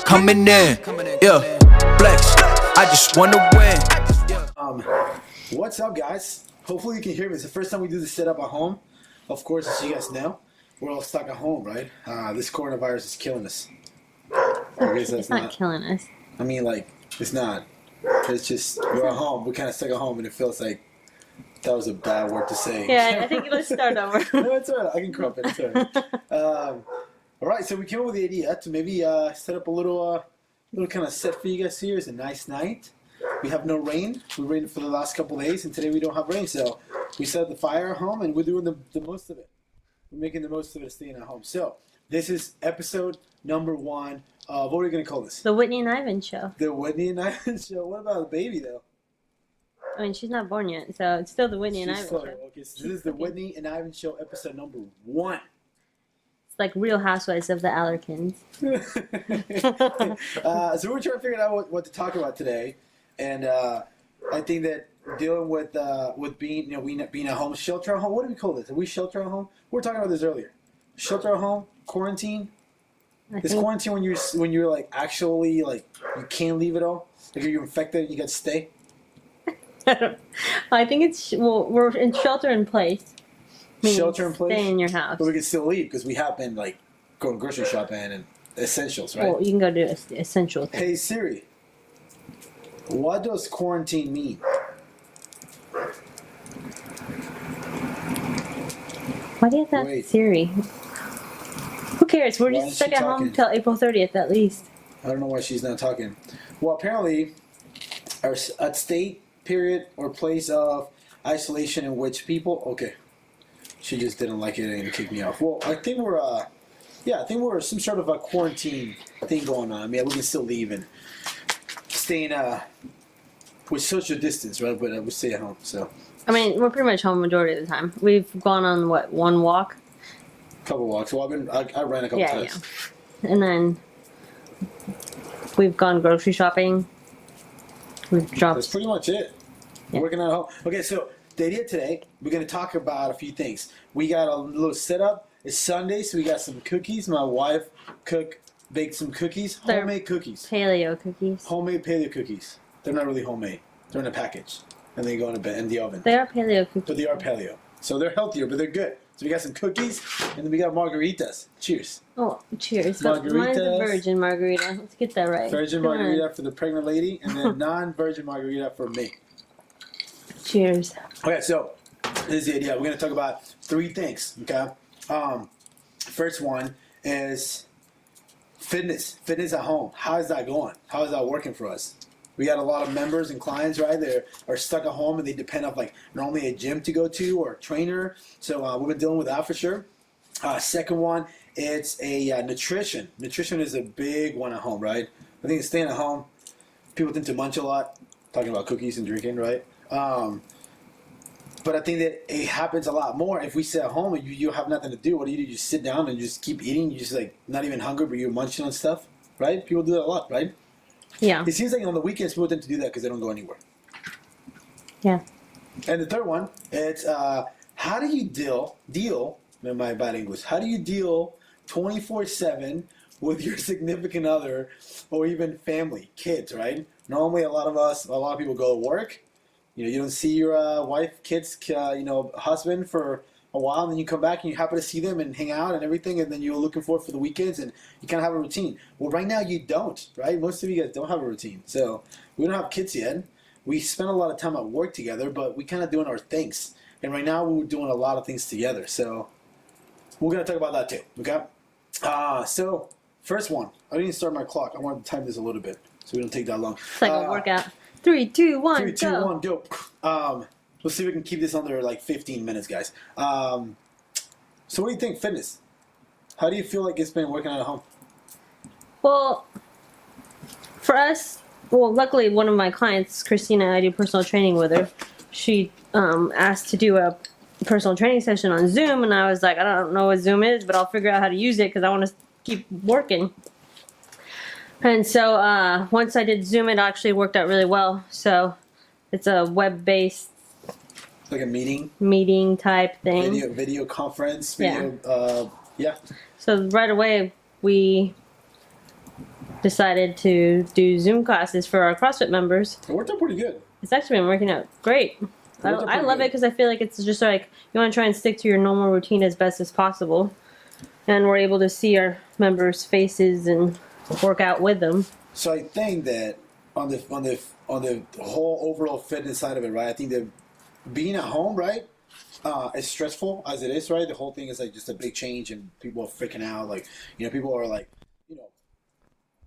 Coming in, flex. I just wanna win. What's up, guys? Hopefully you can hear me. It's the first time we do the setup at home. Of course, as you guys know, we're all stuck at home, right? This coronavirus is killing us. I guess that's It's not killing us. I mean, like, it's not. It's just, we're at home. We're kind of stuck at home, and it feels like that was a bad word to say. Yeah, I think let's start over. No, it's all right. I can crop it. It's all right. All right, so we came up with the idea to maybe set up a little kind of set for you guys here. It's a nice night. We have no rain. We rained for the last couple of days, and today we don't have rain. So we set up the fire at home, and we're doing the most of it. We're making the most of it, staying at home. So this is episode number 1 of, what are we going to call this? The Whitney and Ivan show. The Whitney and Ivan show. What about the baby, though? I mean, she's not born yet, so it's still the Whitney and Ivan show. Okay, so this is the Whitney and Ivan show, episode number 1. It's like Real Housewives of the Allerkins. So we're trying to figure out what to talk about today, and I think that dealing with being being at home, shelter at home. What do we call this? Are we shelter at home? We were talking about this earlier. Shelter at home, quarantine. Is quarantine when you're like actually like you can't leave at all? Like if you're infected, you got to stay. I think it's we're in shelter in place. Shelter in place. Stay in your house. But we can still leave because we have been like going grocery shopping and essentials, right? Well, you can go do essential things. Hey Siri, what does quarantine mean? Why do you have to ask Siri? Who cares? We're just stuck at home till April 30th at least. I don't know why she's not talking. Well, apparently, our state, period, or place of isolation in which people... Okay. She just didn't like it and kicked me off. Well, I think we're some sort of a quarantine thing going on. I mean, we can still leave and stay in with social distance, right? But we stay at home, so... I mean, we're pretty much home majority of the time. We've gone on, one walk? Couple walks. Well, I ran a couple times. Yeah. And then we've gone grocery shopping. We've dropped... That's pretty much it. Yeah. Working at home. Okay, so the idea today, we're going to talk about a few things. We got a little setup. It's Sunday, so we got some cookies. My wife baked some cookies. Homemade cookies. Paleo cookies. Homemade paleo cookies. They're not really homemade. They're in a package. And they go in the oven. They are paleo cookies. But they are paleo. So they're healthier, but they're good. So we got some cookies, and then we got margaritas. Cheers. Oh, cheers. Mine's a virgin margarita. Let's get that right. Virgin margarita for the pregnant lady, and then non-virgin margarita for me. Cheers. Okay, so this is the idea. We're going to talk about 3 things, okay? First one is fitness. Fitness at home. How is that going? How is that working for us? We got a lot of members and clients, right? They are stuck at home and they depend on like normally a gym to go to or a trainer. So we've been dealing with that for sure. Second one, it's a nutrition. Nutrition is a big one at home, right? I think staying at home, people tend to munch a lot, talking about cookies and drinking, right? But I think that it happens a lot more if we sit at home and you have nothing to do. What do? You just sit down and just keep eating. You just like not even hungry, but you're munching on stuff, right? People do that a lot, right? Yeah. It seems like on the weekends people tend to do that because they don't go anywhere. Yeah. And the third one, it's how do you deal, my bad English, how do you deal 24/7 with your significant other or even family, kids, right? Normally a lot of people go to work. You don't see your wife, kids, husband for a while, and then you come back and you happen to see them and hang out and everything, and then you're looking forward for the weekends, and you kind of have a routine. Well, right now you don't, right? Most of you guys don't have a routine. So we don't have kids yet. We spend a lot of time at work together, but we kind of doing our things. And right now we're doing a lot of things together. So we're going to talk about that too, okay? So first one. I didn't start my clock. I wanted to time this a little bit so we don't take that long. It's like a workout. 3, 2, 1, 3, 2, 1, go. Let's see if we can keep this under like 15 minutes, guys. So what do you think, fitness? How do you feel like it's been working out at home? Well, for us, luckily one of my clients, Christina, I do personal training with her. She asked to do a personal training session on Zoom, and I was like, I don't know what Zoom is, but I'll figure out how to use it because I want to keep working. And so once I did Zoom, it actually worked out really well. So it's a web-based like a meeting type thing. video conference, Yeah. So right away, we decided to do Zoom classes for our CrossFit members. It worked out pretty good. It's actually been working out great. I love it because I feel like it's just like you want to try and stick to your normal routine as best as possible. And we're able to see our members' faces and work out with them. So I think that on the whole overall fitness side of it, right? I think that being at home, right, as stressful as it is, right? The whole thing is like just a big change, and people are freaking out. Like, people are like,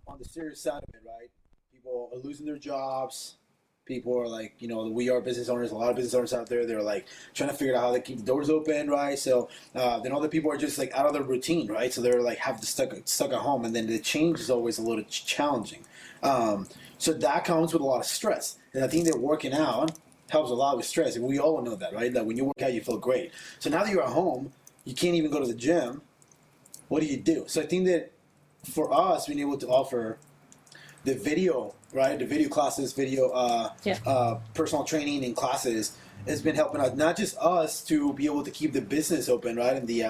on the serious side of it, right? People are losing their jobs. People are like, we are business owners. A lot of business owners out there, they're like trying to figure out how to keep the doors open, right? So then other people are just like out of their routine, right? So they're like have to stuck at home, and then the change is always a little challenging. So that comes with a lot of stress, and I think that working out helps a lot with stress, and we all know that, right? That when you work out, you feel great. So now that you're at home, you can't even go to the gym. What do you do? So I think that for us, being able to offer the video, right? The video classes, personal training and classes has been helping out not just us to be able to keep the business open, right? And the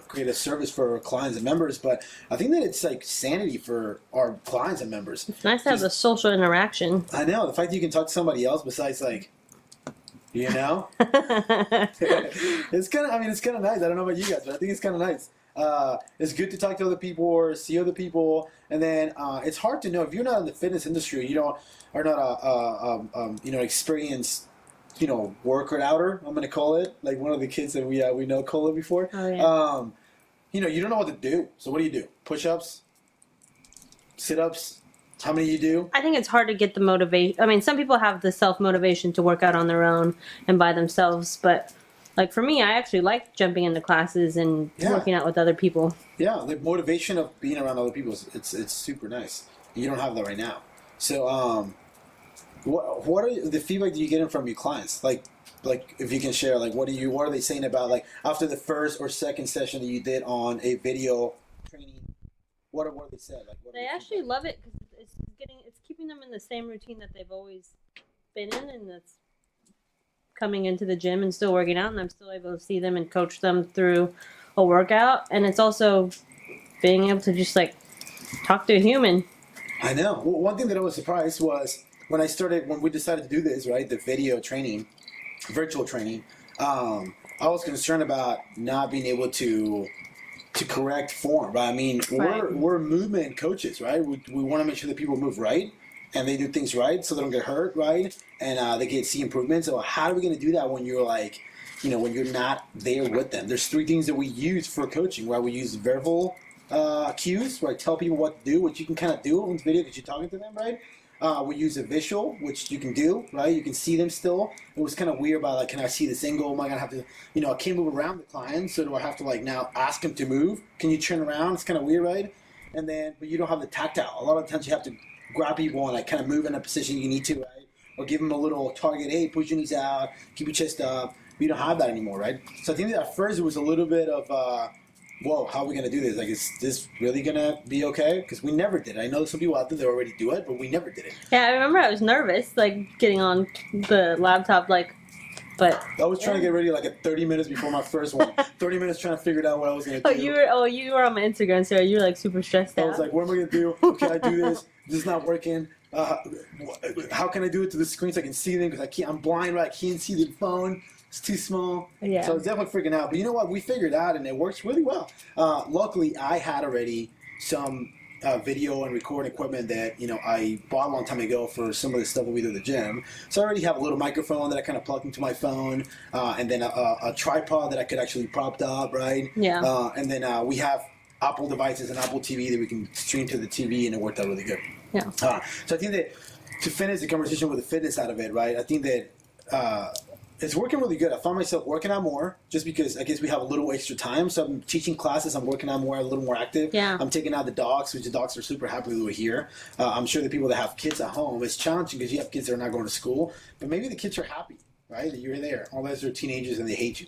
create a service for our clients and members, but I think that it's like sanity for our clients and members. It's nice to have the social interaction. I know. The fact that you can talk to somebody else besides like, it's kind of, it's kind of nice. I don't know about you guys, but I think it's kind of nice. It's good to talk to other people or see other people, and then it's hard to know if you're not in the fitness industry. You are not experienced, worker outer. I'm gonna call it like one of the kids that we know call it before. Oh, yeah. You don't know what to do. So what do? Push-ups, sit-ups. How many you do? I think it's hard to get the motivation. I mean, some people have the self-motivation to work out on their own and by themselves, but like for me, I actually like jumping into classes and working out with other people. Yeah, the motivation of being around other people it's super nice. You don't have that right now. So, what are the feedback that you get from your clients? Like if you can share, like what are they saying about like after the first or second session that you did on a video training? What are they said? Like they actually love it because it's keeping them in the same routine that they've always been in, and that's coming into the gym and still working out, and I'm still able to see them and coach them through a workout. And it's also being able to just like talk to a human. I know. Well, one thing that I was surprised was when we decided to do this, right, the video training, virtual training, I was concerned about not being able to correct form, right? I mean, we're movement coaches, right? We want to make sure that people move right and they do things right so they don't get hurt, right? And they can see improvements. So how are we going to do that when you're like, when you're not there with them? There's 3 things that we use for coaching, right? We use verbal cues, where I tell people what to do, which you can kind of do on the video because you're talking to them, right? We use a visual, which you can do, right? You can see them still. It was kind of weird about like, can I see this angle? Am I gonna have to, I can't move around the client, so do I have to like now ask him to move? Can you turn around? It's kind of weird, right? And then, but you don't have the tactile. A lot of times you have to grab people and like kind of move in a position you need to, right? Or give them a little target. Hey, push your knees out, keep your chest up. We don't have that anymore, right? So I think that at first it was a little bit of, whoa, how are we going to do this? Like, is this really going to be okay? Because we never did it. I know some people out there that already do it, but we never did it. Yeah, I remember I was nervous, like, getting on the laptop, but... I was trying to get ready, like, 30 minutes before my first one. 30 minutes trying to figure out what I was going to do. You were on my Instagram, so you were, like, super stressed out. I was like, what am I going to do? Okay, I do this. This is not working. How can I do it to the screen so I can see them? Because I'm blind, right? I can't see the phone. It's too small. Yeah. So I was definitely freaking out. But you know what? We figured it out, and it works really well. Luckily, I had already some video and recording equipment that I bought a long time ago for some of the stuff that we do at the gym. So I already have a little microphone that I kind of plugged into my phone, and then a tripod that I could actually prop up, right? Yeah. And then we have Apple devices and Apple TV that we can stream to the TV, and it worked out really good. Yeah. So I think that to finish the conversation with the fitness out of it, right? I think that it's working really good. I found myself working out more just because I guess we have a little extra time. So I'm teaching classes. I'm working out more, a little more active. Yeah. I'm taking out the dogs, which the dogs are super happy that we're here. I'm sure the people that have kids at home, it's challenging because you have kids that are not going to school. But maybe the kids are happy, right, that you're there. Unless they're teenagers and they hate you.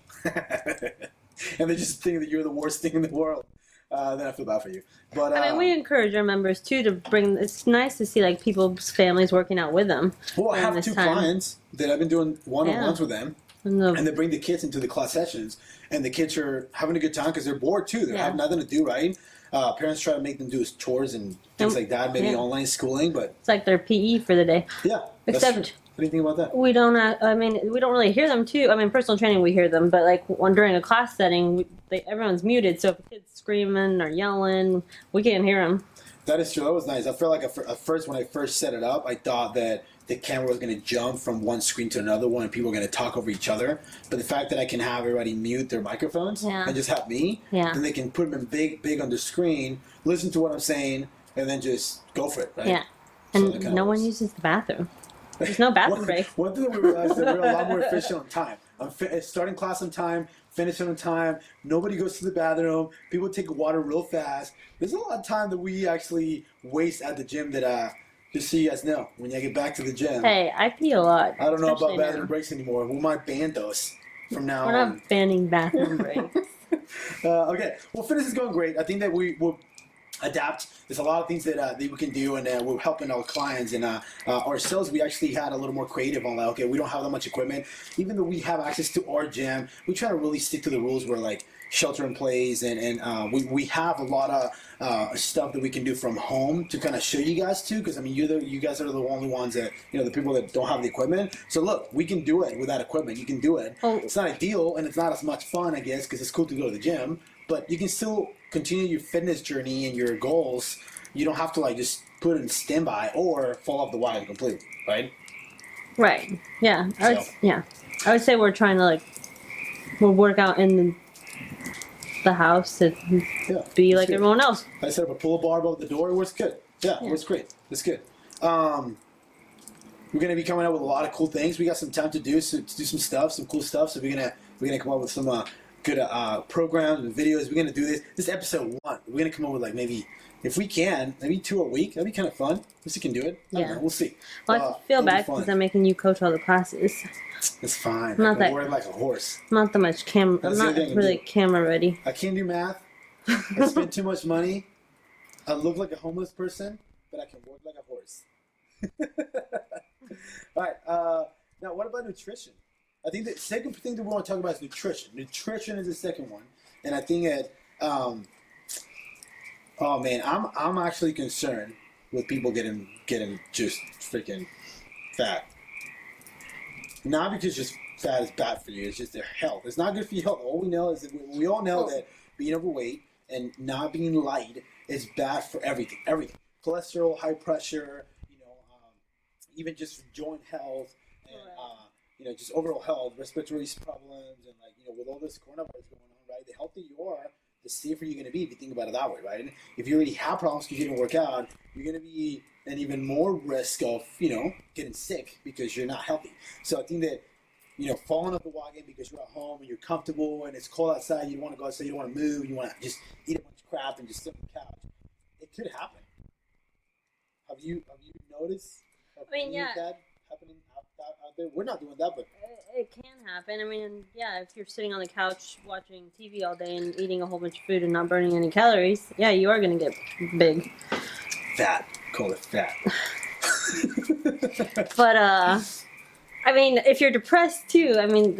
And they just think that you're the worst thing in the world. Then I feel bad for you. But I mean, we encourage our members too to bring. It's nice to see like people's families working out with them. Well, I have 2 clients that I've been doing one-on-ones with them, No. And they bring the kids into the class sessions, and the kids are having a good time because they're bored too. They have nothing to do, right? Parents try to make them do chores and things like that, maybe online schooling, but it's like their PE for the day. yeah, Except, that's true. What do you think about that? we don't. We don't really hear them too. I mean, personal training we hear them, but like during a class setting, everyone's muted. So if a kid's screaming or yelling, we can't hear them. That is true. That was nice. I felt like at first when I first set it up, I thought that the camera was going to jump from one screen to another one and people were going to talk over each other. But the fact that I can have everybody mute their microphones and just have me, then they can put them in big on the screen, listen to what I'm saying, and then just go for it, right? Yeah. And so no one uses the bathroom. There's no bathroom break. One thing that we realized is that we're a lot more efficient on time. I'm starting class on time, finishing on time. Nobody goes to the bathroom. People take water real fast. There's a lot of time that we actually waste at the gym that just so you guys know, when you get back to the gym. Hey, I pee a lot. I don't know about bathroom breaks anymore. We might ban those from now on. We're not banning bathroom breaks. Okay. Well, fitness is going great. I think that we will adapt. There's a lot of things that we can do, and we're helping our clients and ourselves. We actually had a little more creative on that. Okay, we don't have that much equipment. Even though we have access to our gym, we try to really stick to the rules where like shelter in place, and we have a lot of stuff that we can do from home to kind of show you guys too, because I mean you guys are the only ones that, you know, the people that don't have the equipment. So look, we can do it without equipment. You can do it. It's not ideal and it's not as much fun, I guess, because it's cool to go to the gym, but you can still continue your fitness journey and your goals. You don't have to like just put it in standby or fall off the wagon completely, right? Right. Yeah. I would say we're trying to we'll work out in the house to be like everyone else. I set up a pull-up bar above the door. It works good. Yeah, it works great. It's good. We're gonna be coming up with a lot of cool things. We got some time to do some stuff, some cool stuff. So we're gonna come up with some good programs and videos. We're gonna do this. This is episode 1. We're gonna come up with like maybe, if we can, maybe 2 a week. That'd be kind of fun. If we can do it. I don't know. We'll see. Well, I feel bad because I'm making you coach all the classes. It's fine. Not that, work like a horse. Not that much I'm not really camera ready. I can't do math. I spend too much money. I look like a homeless person, but I can work like a horse. All right. Now, what about nutrition? I think the second thing that we want to talk about is nutrition. Nutrition is the second one, and I think that, oh man, I'm actually concerned with people getting just freaking fat. Not because just fat is bad for you; it's just their health. It's not good for your health. All we know is that we all know that being overweight and not being light is bad for everything. Everything: cholesterol, high pressure, even just joint health, and just overall health, respiratory problems, and with all this coronavirus going on, right? The healthier you are, the safer you're going to be if you think about it that way, right? If you already have problems because you didn't work out, you're going to be an even more risk of getting sick because you're not healthy. So I think that falling off the wagon because you're at home and you're comfortable and it's cold outside, you don't want to go outside, you don't want to move, you want to just eat a bunch of crap and just sit on the couch. It could happen. Have you noticed? That happening out there? We're not doing that, but it can happen. I mean, if you're sitting on the couch watching TV all day and eating a whole bunch of food and not burning any calories, you are going to get big. Fat. Call it fat. But I mean, if you're depressed too, I mean,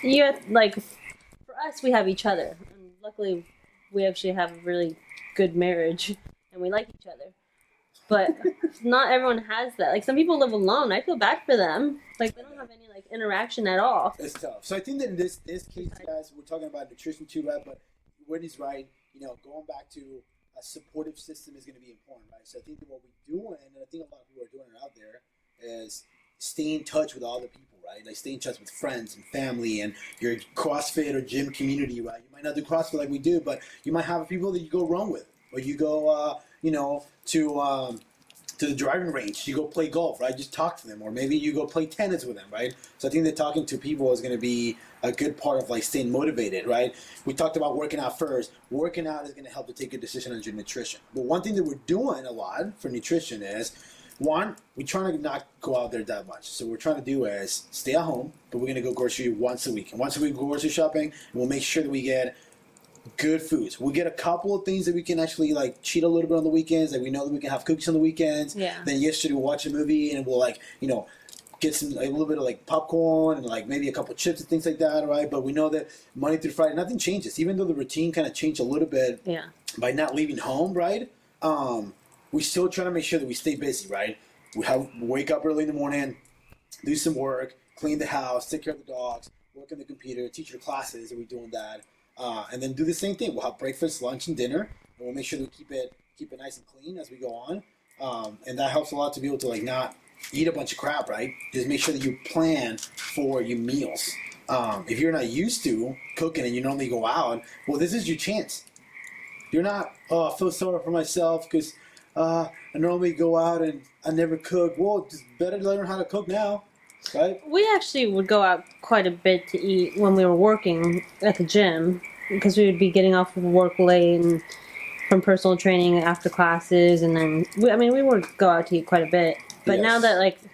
you have, for us, we have each other, and luckily, we actually have a really good marriage, and we like each other. But not everyone has that. Some people live alone. I feel bad for them. They don't have any interaction at all. It's tough. So I think that in this case, guys, we're talking about nutrition too, right? But Whitney's right. Going back to a supportive system is going to be important, right? So I think that what we're doing, and I think a lot of people are doing it out there, is stay in touch with other people, right? Stay in touch with friends and family and your CrossFit or gym community, right? You might not do CrossFit like we do, but you might have people that you go run with, or you go, to the driving range. You go play golf, right? Just talk to them, or maybe you go play tennis with them, right? So I think that talking to people is going to be a good part of staying motivated, right? We talked about working out first. Working out is going to help to take a decision on your nutrition. But one thing that we're doing a lot for nutrition is, one, we're trying to not go out there that much. So what we're trying to do is stay at home, but we're going to go grocery once a week. And once a week, we go grocery shopping, and we'll make sure that we get good foods. We'll get a couple of things that we can actually cheat a little bit on the weekends. We know that we can have cookies on the weekends. Yeah. Then yesterday we'll watch a movie and we'll get some a little bit of like popcorn and like maybe a couple chips and things like that, right? But we know that Monday through Friday, nothing changes. Even though the routine kind of changed a little bit by not leaving home, right? We still try to make sure that we stay busy, right? Wake up early in the morning, do some work, clean the house, take care of the dogs, work on the computer, teach your classes, and we're doing that. And then do the same thing. We'll have breakfast, lunch, and dinner, and we'll make sure that we keep it nice and clean as we go on. And that helps a lot to be able to like not eat a bunch of crap, right? Just make sure that you plan for your meals. If you're not used to cooking and you normally go out, well, this is your chance. You're not, I feel sorry for myself because I normally go out and I never cook. Well, it's better to learn how to cook now, right? We actually would go out quite a bit to eat when we were working at the gym because we would be getting off of work late and from personal training after classes, and then we would go out to eat quite a bit. But now that like for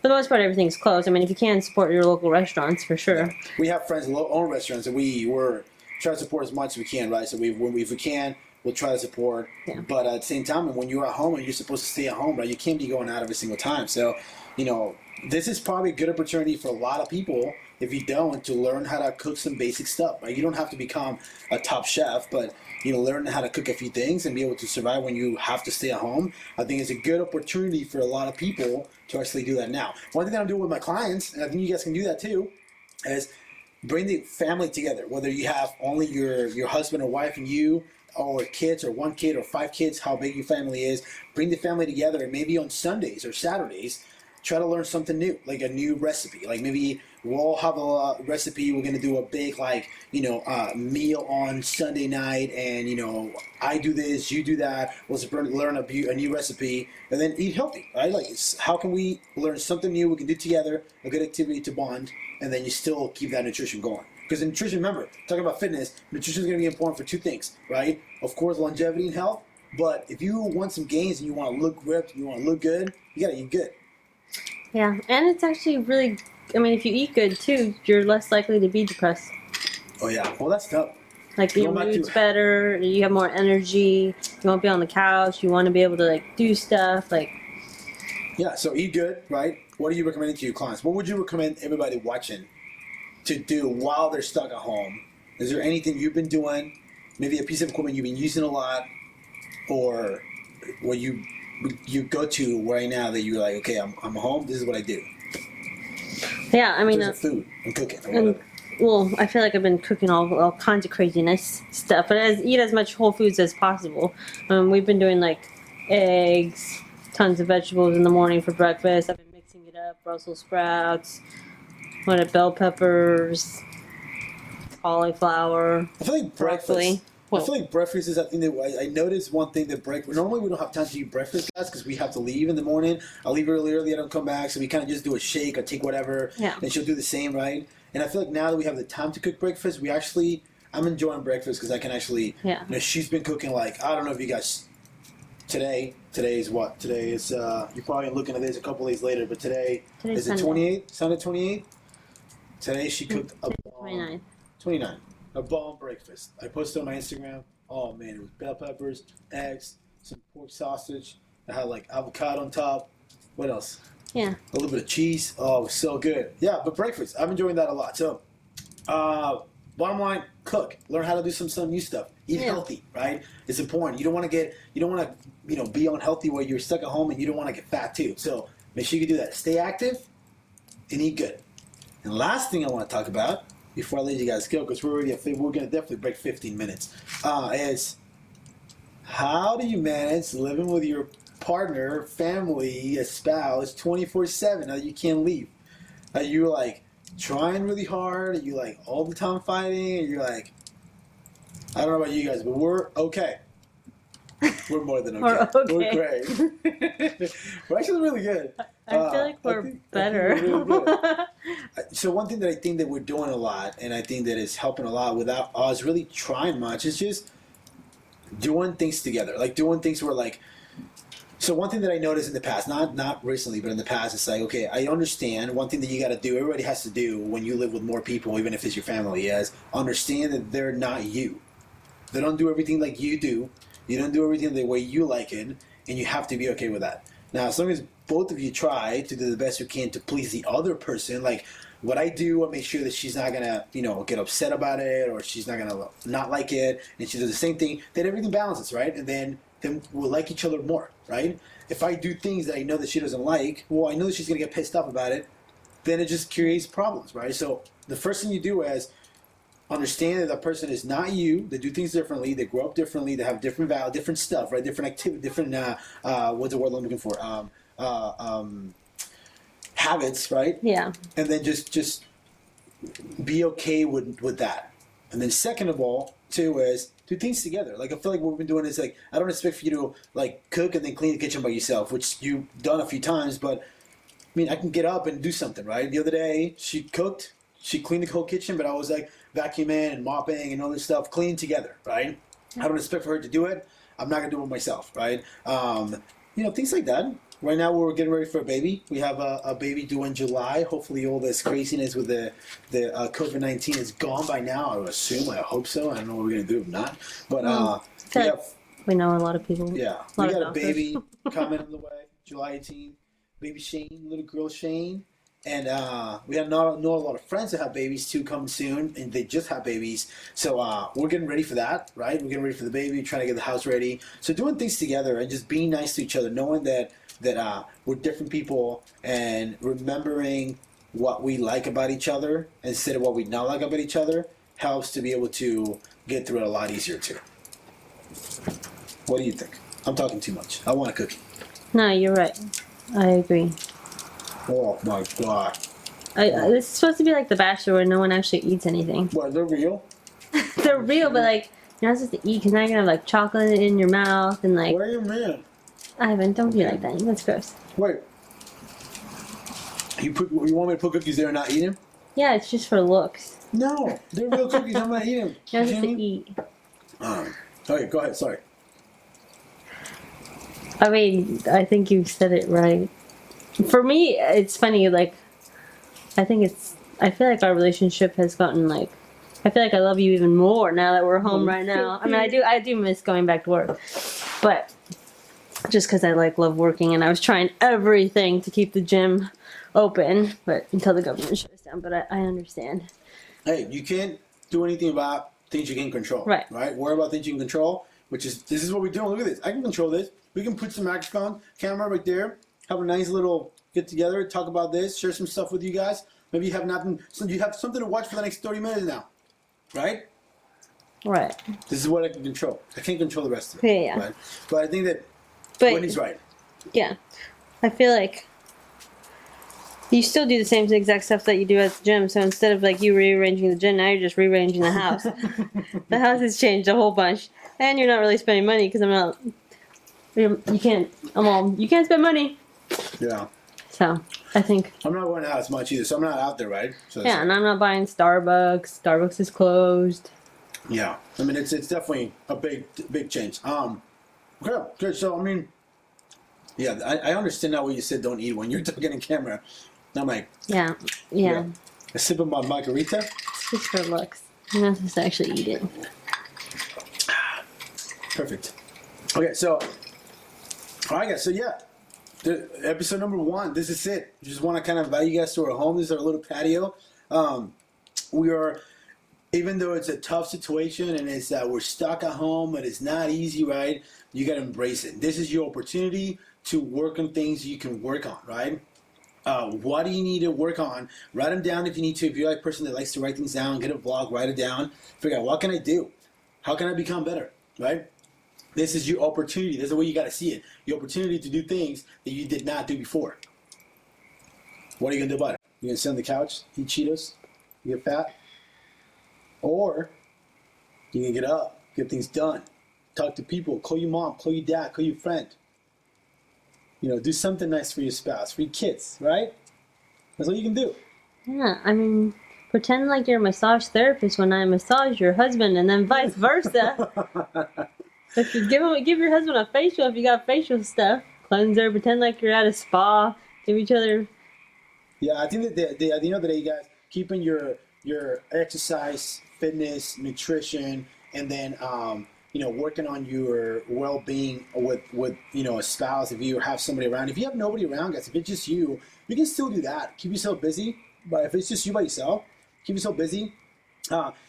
the most part everything's closed, I mean if you can support your local restaurants for sure. Yeah. We have friends who own restaurants, and we're trying to support as much as we can, right? So if we can, we'll try to support. Yeah. But at the same time, when you're at home and you're supposed to stay at home, right, you can't be going out every single time. So, this is probably a good opportunity for a lot of people, if you don't, to learn how to cook some basic stuff, right? You don't have to become a top chef, but, learn how to cook a few things and be able to survive when you have to stay at home. I think it's a good opportunity for a lot of people to actually do that now. One thing that I'm doing with my clients, and I think you guys can do that too, is bring the family together, whether you have only your husband or wife and you, or kids, or one kid, or 5 kids, how big your family is. Bring the family together, and maybe on Sundays or Saturdays, try to learn something new, like a new recipe. Like maybe we'll all have a recipe. We're gonna do a big meal on Sunday night, and I do this, you do that. Let's learn a new recipe, and then eat healthy, right? Like, how can we learn something new we can do together, a good activity to bond, and then you still keep that nutrition going. Because in nutrition, remember, talking about fitness, nutrition is going to be important for 2 things, right? Of course, longevity and health. But if you want some gains and you want to look ripped, you want to look good, you got to eat good. Yeah, and it's actually really, if you eat good too, you're less likely to be depressed. Oh, yeah. Well, that's tough. Like your mood's better, you have more energy, you won't be on the couch, you want to be able to do stuff. Yeah, so eat good, right? What are you recommending to your clients? What would you recommend everybody watching to do while they're stuck at home? Is there anything you've been doing, maybe a piece of equipment you've been using a lot, or what you go to right now that you're like, okay, I'm home, this is what I do? Yeah, food and cooking. Well, I feel like I've been cooking all kinds of craziness stuff, but eat as much whole foods as possible. We've been doing eggs, tons of vegetables in the morning for breakfast. I've been mixing it up, Brussels sprouts, bell peppers, cauliflower, I feel like broccoli. I feel like breakfast is that thing that I noticed one thing that normally we don't have time to eat breakfast, guys, because we have to leave in the morning. I leave early, I don't come back, so we kind of just do a shake or take whatever, and she'll do the same, right? And I feel like now that we have the time to cook breakfast, I'm enjoying breakfast because I can actually, she's been cooking I don't know if you guys, today is what? Today is, you're probably looking at this a couple days later, but today's is it 28th? Sunday 28th? Today she cooked a bomb. 29. A bomb breakfast. I posted on my Instagram. Oh man, it was bell peppers, eggs, some pork sausage. I had avocado on top. What else? Yeah. A little bit of cheese. Oh, it was so good. Yeah, but breakfast. I'm enjoying that a lot. So, bottom line, cook. Learn how to do some new stuff. Eat healthy, right? It's important. You don't want to be unhealthy where you're stuck at home, and you don't want to get fat too. So make sure you do that. Stay active and eat good. And last thing I want to talk about before I let you guys go, because we're going to definitely break 15 minutes, is how do you manage living with your partner, family, a spouse, 24/7? Now you can't leave. Are you trying really hard? Are you all the time fighting? Are you I don't know about you guys, but we're okay. We're more than okay. We're great. We're actually really good. I feel like we're better. I think we're really good. So one thing that I think that we're doing a lot, and I think that is helping a lot without us really trying much, is just doing things together. Doing things where so one thing that I noticed in the past, not recently, but in the past, it's okay, I understand one thing that you got to do, everybody has to do when you live with more people, even if it's your family, is understand that they're not you. They don't do everything like you do. You don't do everything the way you like it, and you have to be okay with that. Now, as long as both of you try to do the best you can to please the other person. Like what I do, I make sure that she's not gonna, get upset about it, or she's not gonna not like it, and she does the same thing. Then everything balances, right? And then we'll like each other more, right? If I do things that I know that she doesn't like, well, I know that she's gonna get pissed off about it. Then it just creates problems, right? So the first thing you do is understand that person is not you. They do things differently. They grow up differently. They have different value, different stuff, right? Different activity, different what's the word I'm looking for? Habits, right? Yeah. And then just be okay with that. And then second of all, too, is do things together. Like I feel like what we've been doing is like I don't expect for you to like cook and then clean the kitchen by yourself, which you've done a few times, but I mean I can get up and do something, right? The other day she cooked, she cleaned the whole kitchen, but I was like vacuuming and mopping and all this stuff, clean together, right? I don't expect for her to do it. I'm not gonna do it myself, right? Things like that. Right now we're getting ready for a baby. We have a baby due in July. Hopefully all this craziness with the COVID-19 is gone by now. I would assume. I hope so. I don't know what we're gonna do if not. But we know a lot of people. Yeah, we got a baby coming on the way, July 18th. Baby Shane, little girl Shane. And we know a lot of friends that have babies too coming soon, and they just have babies. So we're getting ready for that, right? We're getting ready for the baby, trying to get the house ready. So doing things together and just being nice to each other, knowing that we're different people, and remembering what we like about each other instead of what we not like about each other helps to be able to get through it a lot easier too. What do you think? I'm talking too much. I want a cookie. No, you're right. I agree. Oh my god. This is supposed to be like The Bachelor where no one actually eats anything. What, they're real? They're real, but like, you're not supposed to eat because now you're going to have like chocolate in your mouth and like... Where are you, man? Ivan, don't be like that. That's gross. Wait. You want me to put cookies there and not eat them? Yeah, it's just for looks. No, they're real cookies. I'm not eating them. You're not supposed to eat. Okay, go ahead. Sorry. I mean, I think you said it right. For me, it's funny, like, I feel like our relationship has gotten, like, I feel like I love you even more now that we're home right now. I mean, I do miss going back to work, but just because I, like, love working, and I was trying everything to keep the gym open, but until the government shut us down, but I understand. Hey, you can't do anything about things you can't control. Right. Worry about things you can control, this is what we're doing. Look at this. I can control this. We can put some microphone, camera right there, have a nice little get together, talk about this, share some stuff with you guys. Maybe you have nothing, so you have something to watch for the next 30 minutes now, right? Right. This is what I can control. I can't control the rest of it. Yeah. Right? But I think that Whitney's right. Yeah. I feel like you still do the same exact stuff that you do at the gym. So instead of like you rearranging the gym, now you're just rearranging the house. The house has changed a whole bunch, and you're not really spending money because you can't spend money. Yeah. So I think I'm not going out as much either, so I'm not out there, right? So yeah, and I'm not buying Starbucks. Starbucks is closed. Yeah, I mean it's definitely a big change. Good. So I mean, yeah, I understand now what you said. Don't eat when you're talking in camera. I'm like, yeah. A sip of my margarita. It's just for looks. You're not supposed to actually eat it. Perfect. Okay, so all right, guys. So yeah, episode number 1. This is it. Just want to kind of invite you guys to our home. This is our little patio. We are. Even though it's a tough situation and it's we're stuck at home and it's not easy, right? You got to embrace it. This is your opportunity to work on things you can work on, right? What do you need to work on? Write them down if you need to. If you're like a person that likes to write things down, get a blog, write it down. Figure out what can I do? How can I become better, right? This is your opportunity. This is the way you got to see it. Your opportunity to do things that you did not do before. What are you going to do about it? You going to sit on the couch, eat Cheetos, get fat? Or you can get up, get things done, talk to people, call your mom, call your dad, call your friend. Do something nice for your spouse, for your kids, right? That's all you can do. Yeah, I mean, pretend like you're a massage therapist when I massage your husband, and then vice versa. If you give your husband a facial, if you got facial stuff, cleanser, pretend like you're at a spa, give each other. Yeah, I think that at the end of the day, you guys, keeping your exercise, fitness, nutrition, and then working on your well-being with a spouse, if you have somebody around. If you have nobody around, guys, if it's just you can still do that. Keep yourself busy. But if it's just you by yourself, keep yourself busy.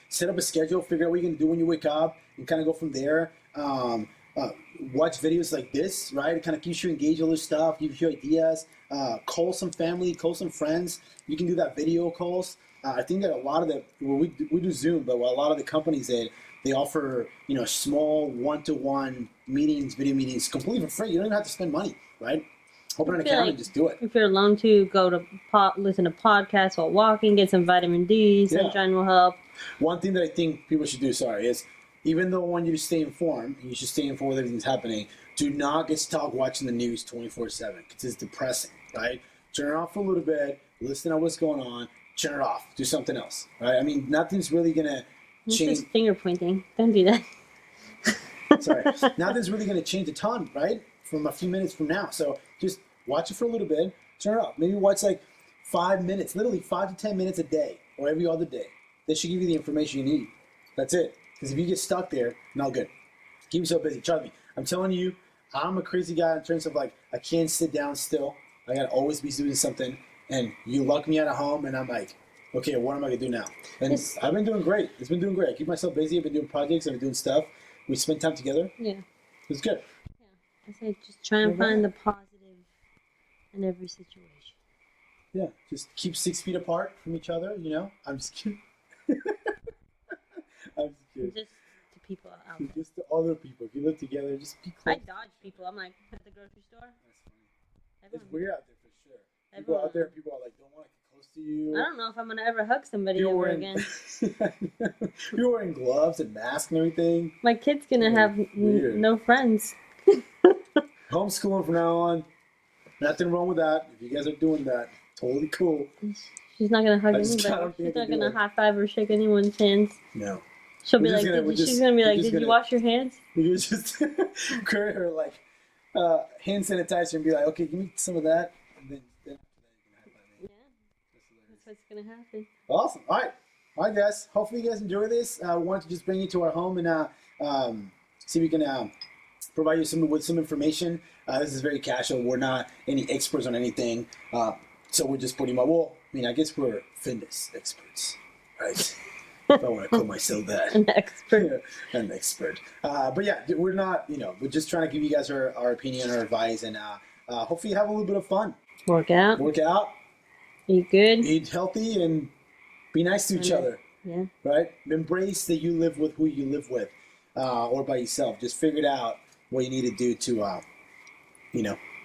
Set up a schedule, figure out what you're gonna do when you wake up, and kind of go from there. Watch videos like this, right? It kind of keeps you engaged with this stuff, gives you ideas. Call some family, call some friends. You can do that video calls. I think that a lot of we do Zoom, but a lot of the companies they offer small one-to-one meetings, video meetings, completely for free. You don't even have to spend money, right? Open an account and just do it. If you're alone too, go to listen to podcasts while walking, get some vitamin D. Sunshine will help. One thing that I think people should do, is even though I want you to stay informed, you should stay informed with everything that's happening. Do not get stuck watching the news 24/7 because it's depressing, right? Turn it off for a little bit. Listen to what's going on. Turn it off. Do something else, right? I mean, nothing's really gonna change. Just finger pointing. Don't do that. Sorry, nothing's really gonna change a ton, right? From a few minutes from now. So just watch it for a little bit. Turn it off. Maybe watch like 5 minutes, literally 5 to 10 minutes a day or every other day. That should give you the information you need. That's it. Because if you get stuck there, not good. Keep yourself busy. Trust me. I'm telling you, I'm a crazy guy in terms of I can't sit down still. I gotta always be doing something. And you lock me out of home, and I'm like, okay, what am I gonna do now? And I've been doing great. It's been doing great. I keep myself busy. I've been doing projects. I've been doing stuff. We spend time together. Yeah. It's good. Yeah. I say just try and find the positive in every situation. Yeah. Just keep 6 feet apart from each other. I'm just kidding. I'm just kidding. Just to people out there. Just to other people. If you live together, just be close. I dodge people. I'm like at the grocery store. That's funny. It's weird out there for sure. People out there, people are don't want to get close to you. I don't know if I'm gonna ever hug somebody ever again. You're wearing gloves and masks and everything. My kid's gonna have no friends. Homeschooling from now on. Nothing wrong with that. If you guys are doing that, totally cool. She's not gonna hug anybody. She's not gonna high five or shake anyone's hands. No. She'll be like, she's gonna be like, did you wash your hands? You just carry her hand sanitizer and be like, okay, give me some of that, and then after that you can high five me. Yeah. That's what's gonna happen. Awesome. All right, guys. Hopefully you guys enjoy this. We wanted to just bring you to our home and see if we can provide you with some information. This is very casual. We're not any experts on anything. So we're just putting I guess we're fitness experts, right? If I want to call myself that. An expert. Yeah, an expert. But yeah, we're not, we're just trying to give you guys our opinion, our advice, and hopefully you have a little bit of fun. Work out. Eat good. Eat healthy and be nice to each other. Yeah. Right? Embrace that you live with who you live with or by yourself. Just figure out what you need to do to,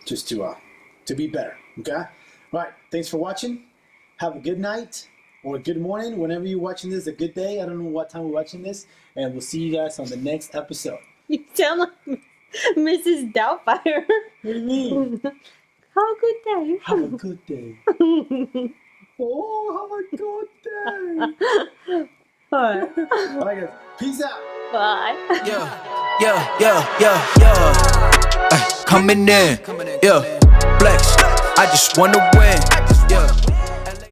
just to be better. Okay? All right. Thanks for watching. Have a good night or good morning whenever you're watching this. A good day. I don't know what time we're watching this. And we'll see you guys on the next episode. You sound like Mrs. Doubtfire. What do you mean? Have a good day. Have a good day. Oh, have a good day. Bye. All right, guys. Peace out. Bye. Coming in, yeah, flex. I just wanna win.